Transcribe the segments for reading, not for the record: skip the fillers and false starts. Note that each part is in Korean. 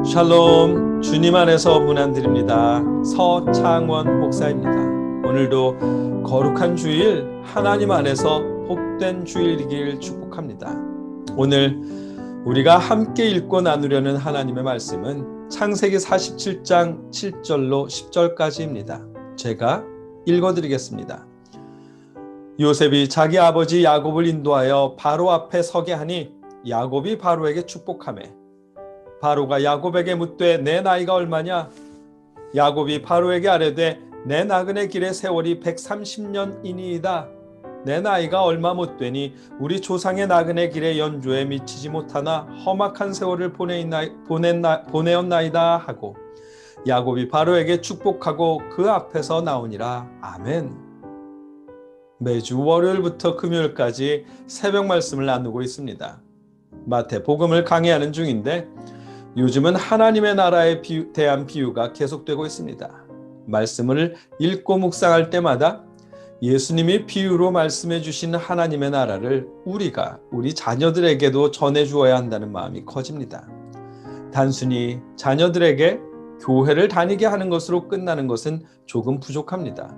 샬롬, 주님 안에서 문안드립니다. 서창원 목사입니다. 오늘도 거룩한 주일, 하나님 안에서 복된 주일이길 축복합니다. 오늘 우리가 함께 읽고 나누려는 하나님의 말씀은 창세기 47장 7절로 10절까지입니다. 제가 읽어드리겠습니다. 요셉이 자기 아버지 야곱을 인도하여 바로 앞에 서게 하니 야곱이 바로에게 축복하매 바로가 야곱에게 묻되 내 나이가 얼마냐? 야곱이 바로에게 아뢰되 내 나그네 길의 세월이 130년이니이다. 내 나이가 얼마 못 되니 우리 조상의 나그네 길의 연조에 미치지 못하나 험악한 세월을 보내었나이다 하고 야곱이 바로에게 축복하고 그 앞에서 나오니라. 아멘. 매주 월요일부터 금요일까지 새벽 말씀을 나누고 있습니다. 마태복음을 강의하는 중인데 요즘은 하나님의 나라에 대한 비유가 계속되고 있습니다. 말씀을 읽고 묵상할 때마다 예수님이 비유로 말씀해 주신 하나님의 나라를 우리 자녀들에게도 전해 주어야 한다는 마음이 커집니다. 단순히 자녀들에게 교회를 다니게 하는 것으로 끝나는 것은 조금 부족합니다.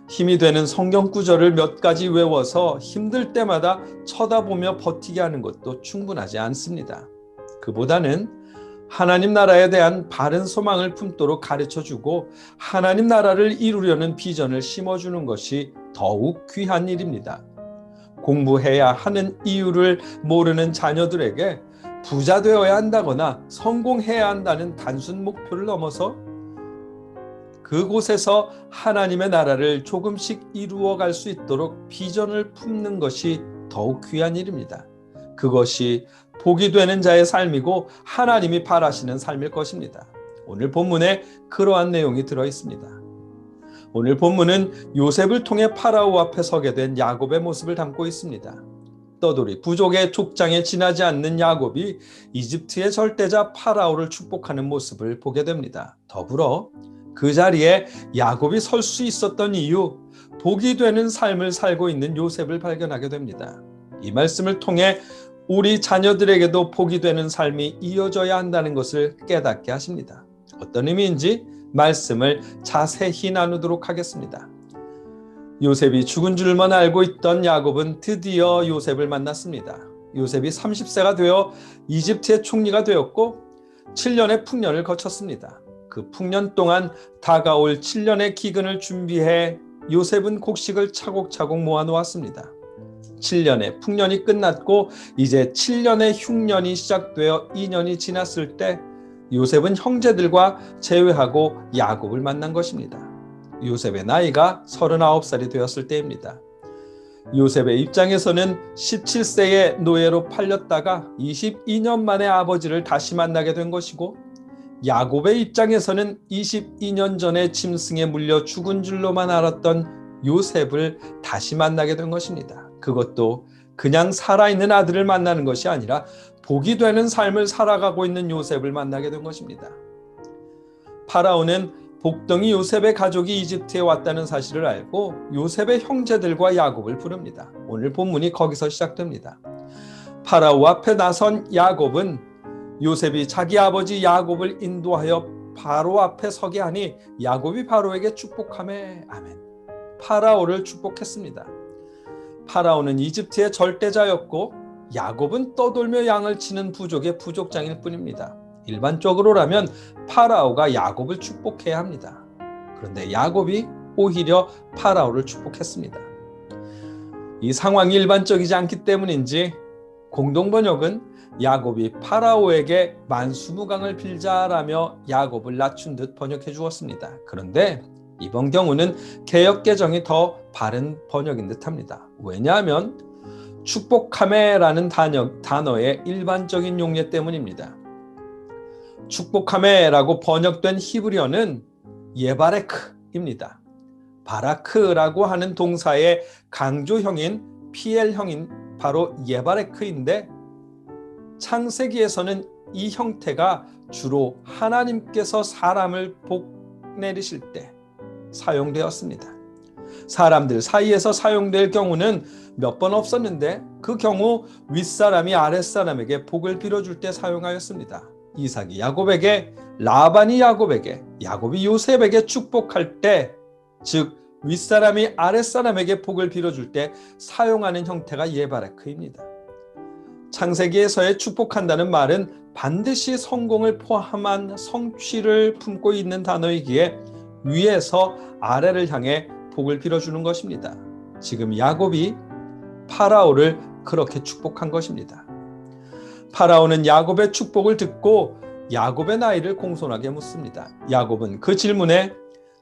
힘이 되는 성경 구절을 몇 가지 외워서 힘들 때마다 쳐다보며 버티게 하는 것도 충분하지 않습니다. 그보다는 하나님 나라에 대한 바른 소망을 품도록 가르쳐주고 하나님 나라를 이루려는 비전을 심어주는 것이 더욱 귀한 일입니다. 공부해야 하는 이유를 모르는 자녀들에게 부자 되어야 한다거나 성공해야 한다는 단순 목표를 넘어서 그곳에서 하나님의 나라를 조금씩 이루어갈 수 있도록 비전을 품는 것이 더욱 귀한 일입니다. 그것이 복이 되는 자의 삶이고 하나님이 바라시는 삶일 것입니다. 오늘 본문에 그러한 내용이 들어있습니다. 오늘 본문은 요셉을 통해 파라오 앞에 서게 된 야곱의 모습을 담고 있습니다. 떠돌이 부족의 족장에 지나지 않는 야곱이 이집트의 절대자 파라오를 축복하는 모습을 보게 됩니다. 더불어 그 자리에 야곱이 설 수 있었던 이유, 복이 되는 삶을 살고 있는 요셉을 발견하게 됩니다. 이 말씀을 통해 우리 자녀들에게도 복이 되는 삶이 이어져야 한다는 것을 깨닫게 하십니다. 어떤 의미인지 말씀을 자세히 나누도록 하겠습니다. 요셉이 죽은 줄만 알고 있던 야곱은 드디어 요셉을 만났습니다. 요셉이 30세가 되어 이집트의 총리가 되었고 7년의 풍년을 거쳤습니다. 그 풍년 동안 다가올 7년의 기근을 준비해 요셉은 곡식을 차곡차곡 모아놓았습니다. 7년의 풍년이 끝났고 이제 7년의 흉년이 시작되어 2년이 지났을 때 요셉은 형제들과 재회하고 야곱을 만난 것입니다. 요셉의 나이가 39살이 되었을 때입니다. 요셉의 입장에서는 17세의 노예로 팔렸다가 22년 만에 아버지를 다시 만나게 된 것이고 야곱의 입장에서는 22년 전에 짐승에 물려 죽은 줄로만 알았던 요셉을 다시 만나게 된 것입니다. 그것도 그냥 살아있는 아들을 만나는 것이 아니라 복이 되는 삶을 살아가고 있는 요셉을 만나게 된 것입니다. 파라오는 복덩이 요셉의 가족이 이집트에 왔다는 사실을 알고 요셉의 형제들과 야곱을 부릅니다. 오늘 본문이 거기서 시작됩니다. 파라오 앞에 나선 야곱은 요셉이 자기 아버지 야곱을 인도하여 바로 앞에 서게 하니 야곱이 바로에게 축복하매 아멘. 파라오를 축복했습니다. 파라오는 이집트의 절대자였고 야곱은 떠돌며 양을 치는 부족의 부족장일 뿐입니다. 일반적으로라면 파라오가 야곱을 축복해야 합니다. 그런데 야곱이 오히려 파라오를 축복했습니다. 이 상황이 일반적이지 않기 때문인지 공동번역은 야곱이 파라오에게 만수무강을 빌자라며 야곱을 낮춘 듯 번역해 주었습니다. 그런데 이번 경우는 개역개정이 더 바른 번역인 듯합니다. 왜냐하면 축복하매라는 단어의 일반적인 용례 때문입니다. 축복하매라고 번역된 히브리어는 예바레크입니다. 바라크라고 하는 동사의 강조형인 PL형인 바로 예바레크인데 창세기에서는 이 형태가 주로 하나님께서 사람을 복 내리실 때 사용되었습니다. 사람들 사이에서 사용될 경우는 몇 번 없었는데 그 경우 윗사람이 아랫사람에게 복을 빌어줄 때 사용하였습니다. 이삭이 야곱에게, 라반이 야곱에게, 야곱이 요셉에게 축복할 때, 즉 윗사람이 아랫사람에게 복을 빌어줄 때 사용하는 형태가 예바레크입니다. 창세기에서의 축복한다는 말은 반드시 성공을 포함한 성취를 품고 있는 단어이기에 위에서 아래를 향해 복을 빌어주는 것입니다. 지금 야곱이 파라오를 그렇게 축복한 것입니다. 파라오는 야곱의 축복을 듣고 야곱의 나이를 공손하게 묻습니다. 야곱은 그 질문에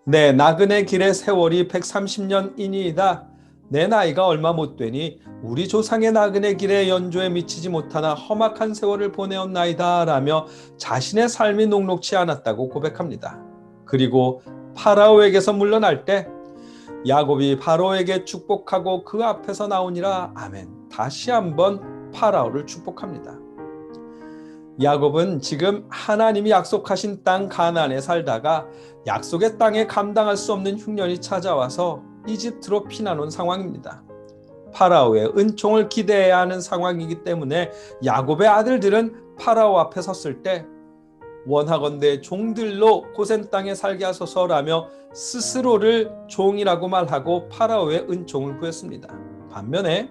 내 나그네 길의 세월이 130년이니이다. 내 나이가 얼마 못 되니 우리 조상의 나그네 길의 연조에 미치지 못하나 험악한 세월을 보내었나이다 라며 자신의 삶이 녹록치 않았다고 고백합니다. 그리고 파라오에게서 물러날 때 야곱이 파라오에게 축복하고 그 앞에서 나오니라 아멘. 다시 한번 파라오를 축복합니다. 야곱은 지금 하나님이 약속하신 땅 가나안에 살다가 약속의 땅에 감당할 수 없는 흉년이 찾아와서 이집트로 피난 온 상황입니다. 파라오의 은총을 기대해야 하는 상황이기 때문에 야곱의 아들들은 파라오 앞에 섰을 때 원하건대 종들로 고센 땅에 살게 하소서라며 스스로를 종이라고 말하고 파라오의 은총을 구했습니다. 반면에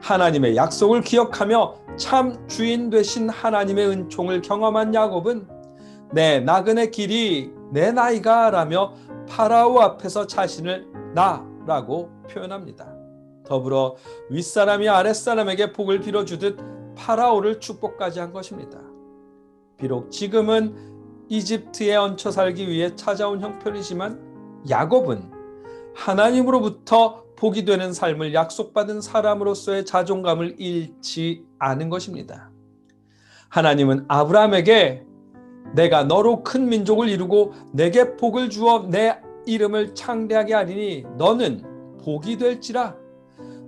하나님의 약속을 기억하며 참 주인 되신 하나님의 은총을 경험한 야곱은 내 나그네 길이 내 나이가 라며 파라오 앞에서 자신을 나라고 표현합니다. 더불어 윗사람이 아랫사람에게 복을 빌어주듯 파라오를 축복까지 한 것입니다. 비록 지금은 이집트에 얹혀 살기 위해 찾아온 형편이지만 야곱은 하나님으로부터 복이 되는 삶을 약속받은 사람으로서의 자존감을 잃지 않은 것입니다. 하나님은 아브라함에게 내가 너로 큰 민족을 이루고 내게 복을 주어 내 이름을 창대하게 하리니 너는 복이 될지라.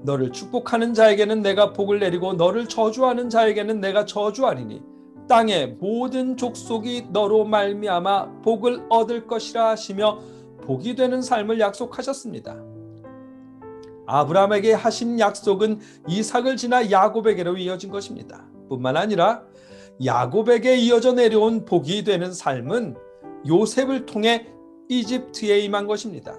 너를 축복하는 자에게는 내가 복을 내리고 너를 저주하는 자에게는 내가 저주하리니 땅의 모든 족속이 너로 말미암아 복을 얻을 것이라 하시며 복이 되는 삶을 약속하셨습니다. 아브라함에게 하신 약속은 이삭을 지나 야곱에게로 이어진 것입니다. 뿐만 아니라 야곱에게 이어져 내려온 복이 되는 삶은 요셉을 통해 이집트에 임한 것입니다.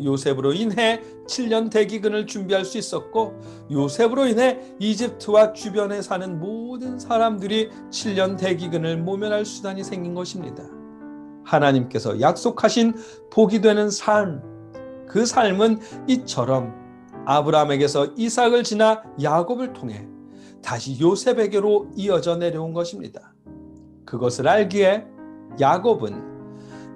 요셉으로 인해 7년 대기근을 준비할 수 있었고 요셉으로 인해 이집트와 주변에 사는 모든 사람들이 7년 대기근을 모면할 수단이 생긴 것입니다. 하나님께서 약속하신 복이 되는 삶, 그 삶은 이처럼 아브라함에게서 이삭을 지나 야곱을 통해 다시 요셉에게로 이어져 내려온 것입니다. 그것을 알기에 야곱은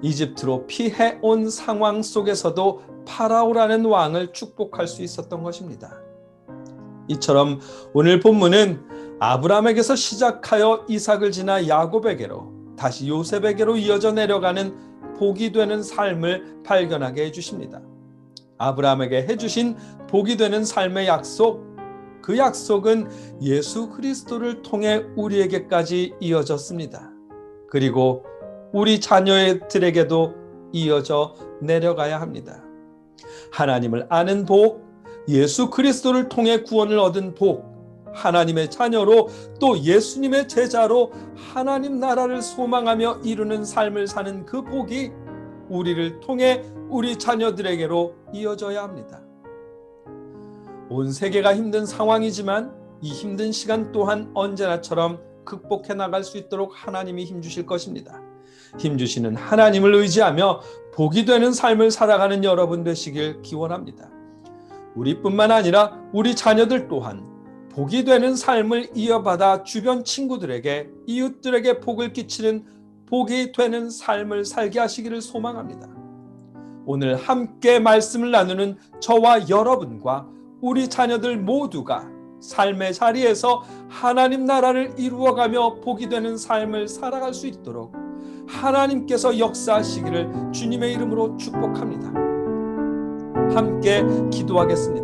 이집트로 피해온 상황 속에서도 파라오라는 왕을 축복할 수 있었던 것입니다. 이처럼 오늘 본문은 아브라함에게서 시작하여 이삭을 지나 야곱에게로 다시 요셉에게로 이어져 내려가는 복이 되는 삶을 발견하게 해주십니다. 아브라함에게 해주신 복이 되는 삶의 약속, 그 약속은 예수 그리스도를 통해 우리에게까지 이어졌습니다. 그리고 우리 자녀들에게도 이어져 내려가야 합니다. 하나님을 아는 복, 예수 그리스도를 통해 구원을 얻은 복, 하나님의 자녀로 또 예수님의 제자로 하나님 나라를 소망하며 이루는 삶을 사는 그 복이 우리를 통해 우리 자녀들에게로 이어져야 합니다. 온 세계가 힘든 상황이지만 이 힘든 시간 또한 언제나처럼 극복해 나갈 수 있도록 하나님이 힘주실 것입니다. 힘주시는 하나님을 의지하며 복이 되는 삶을 살아가는 여러분 되시길 기원합니다. 우리뿐만 아니라 우리 자녀들 또한 복이 되는 삶을 이어받아 주변 친구들에게, 이웃들에게 복을 끼치는 복이 되는 삶을 살게 하시기를 소망합니다. 오늘 함께 말씀을 나누는 저와 여러분과 우리 자녀들 모두가 삶의 자리에서 하나님 나라를 이루어가며 복이 되는 삶을 살아갈 수 있도록 하나님께서 역사하시기를 주님의 이름으로 축복합니다. 함께 기도하겠습니다.